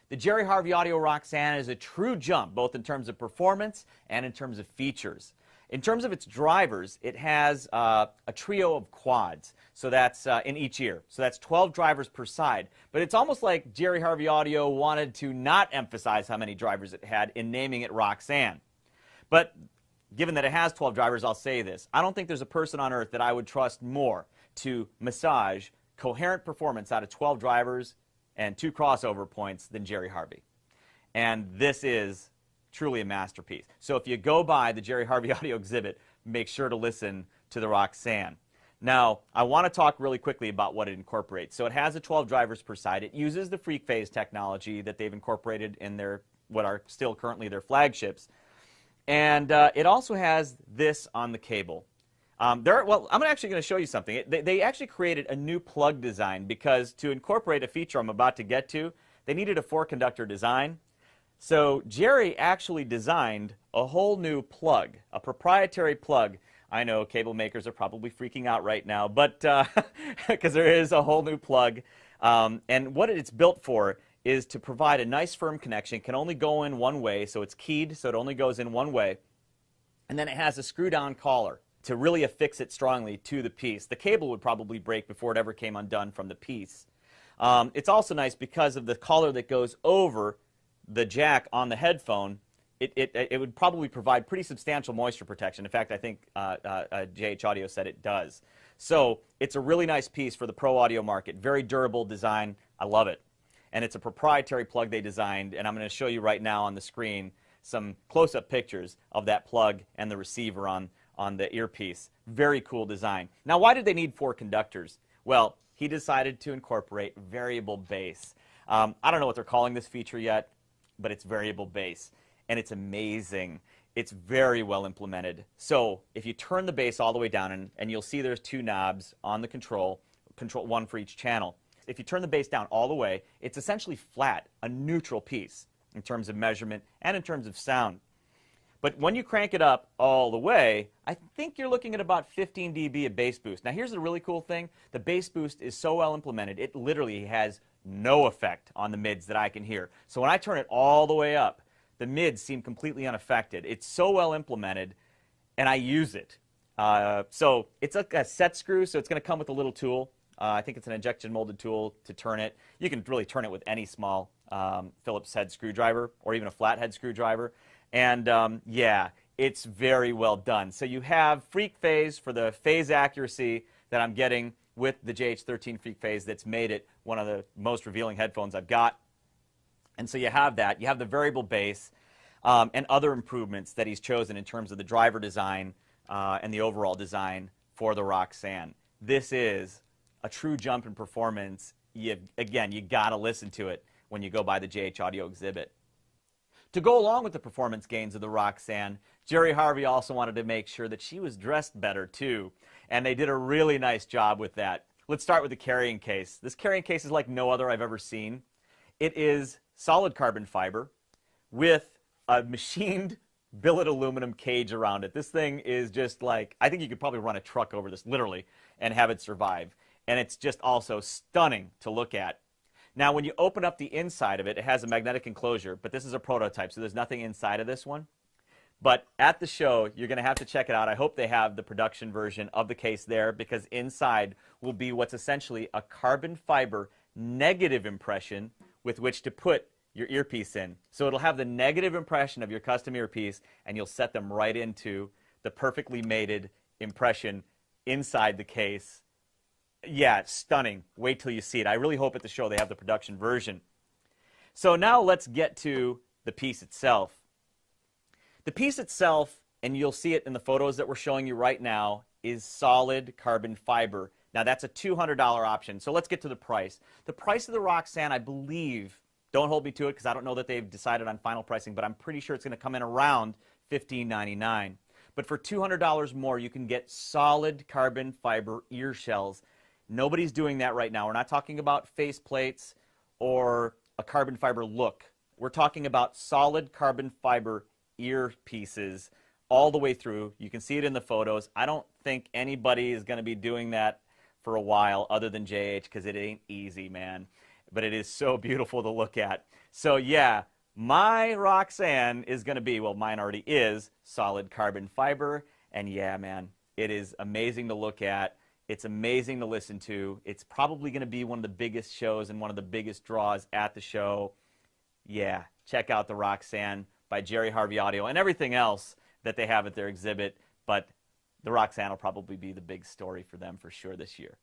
The Jerry Harvey Audio Roxanne is a true jump, both in terms of performance and in terms of features. In terms of its drivers, it has a trio of quads, so that's in each ear. So that's 12 drivers per side. But it's almost like Jerry Harvey Audio wanted to not emphasize how many drivers it had in naming it Roxanne. But given that it has 12 drivers, I'll say this. I don't think there's a person on earth that I would trust more to massage coherent performance out of 12 drivers and 2 crossover points than Jerry Harvey. And this is truly a masterpiece. So if you go by the Jerry Harvey Audio exhibit, make sure to listen to the Roxanne. Now, I want to talk really quickly about what it incorporates. So it has a 12 drivers per side. It uses the Freak Phase technology that they've incorporated in their what are still currently their flagships. And it also has this on the cable. Well, I'm actually going to show you something. They actually created a new plug design because to incorporate a feature I'm about to get to, they needed a 4-conductor design. So Jerry actually designed a whole new plug, a proprietary plug. I know cable makers are probably freaking out right now, but because there is a whole new plug. And what it's built for is to provide a nice firm connection. It can only go in one way, so it's keyed, so it only goes in one way. And then it has a screw-down collar to really affix it strongly to the piece. The cable would probably break before it ever came undone from the piece. It's also nice because of the collar that goes over the jack on the headphone. It would probably provide pretty substantial moisture protection. In fact, I think JH Audio said it does. So it's a really nice piece for the pro audio market. Very durable design. I love it. And it's a proprietary plug they designed, and I'm going to show you right now on the screen some close-up pictures of that plug and the receiver on the earpiece. Very cool design. Now, why did they need 4 conductors? Well, he decided to incorporate variable bass. I don't know what they're calling this feature yet, but it's variable bass, and it's amazing. It's very well implemented. So if you turn the bass all the way down, and you'll see there's 2 knobs on the control, one for each channel. If you turn the bass down all the way, it's essentially flat, a neutral piece in terms of measurement and in terms of sound. But when you crank it up all the way, I think you're looking at about 15 dB of bass boost. Now here's the really cool thing. The bass boost is so well implemented, it literally has no effect on the mids that I can hear. So when I turn it all the way up, the mids seem completely unaffected. It's so well implemented, and I use it. So it's like a set screw, so it's going to come with a little tool. I think it's an injection molded tool to turn it. You can really turn it with any small Phillips head screwdriver or even a flathead screwdriver. And yeah, it's very well done. So you have Freak Phase for the phase accuracy that I'm getting with the JH13 Freak Phase that's made it one of the most revealing headphones I've got. And so you have that. You have the variable bass and other improvements that he's chosen in terms of the driver design and the overall design for the Roxanne. This is a true jump in performance. Again, you got to listen to it when you go by the JH Audio exhibit. To go along with the performance gains of the Roxanne, Jerry Harvey also wanted to make sure that she was dressed better too, and they did a really nice job with that. Let's start with the carrying case. This carrying case is like no other I've ever seen. It is solid carbon fiber with a machined billet aluminum cage around it. This thing is just like, I think you could probably run a truck over this, literally, and have it survive. And it's just also stunning to look at. Now, when you open up the inside of it, it has a magnetic enclosure, but this is a prototype, so there's nothing inside of this one. But at the show, you're going to have to check it out. I hope they have the production version of the case there, because inside will be what's essentially a carbon fiber negative impression with which to put your earpiece in. So it'll have the negative impression of your custom earpiece, and you'll set them right into the perfectly mated impression inside the case. Yeah, it's stunning. Wait till you see it. I really hope at the show they have the production version. So now let's get to the piece itself. The piece itself, and you'll see it in the photos that we're showing you right now, is solid carbon fiber. Now that's a $200 option. So let's get to the price. The price of the Roxanne, I believe, don't hold me to it because I don't know that they've decided on final pricing, but I'm pretty sure it's going to come in around $15.99. But for $200 more, you can get solid carbon fiber ear shells. Nobody's doing that right now. We're not talking about face plates or a carbon fiber look. We're talking about solid carbon fiber earpieces all the way through. You can see it in the photos. I don't think anybody is going to be doing that for a while other than JH, because it ain't easy, man. but it is so beautiful to look at. So yeah, my Roxanne is going to be, well, mine already is, solid carbon fiber. And yeah, man, it is amazing to look at. It's amazing to listen to. It's probably going to be one of the biggest shows and one of the biggest draws at the show. Yeah, check out the Roxanne by Jerry Harvey Audio and everything else that they have at their exhibit. But the Roxanne will probably be the big story for them for sure this year.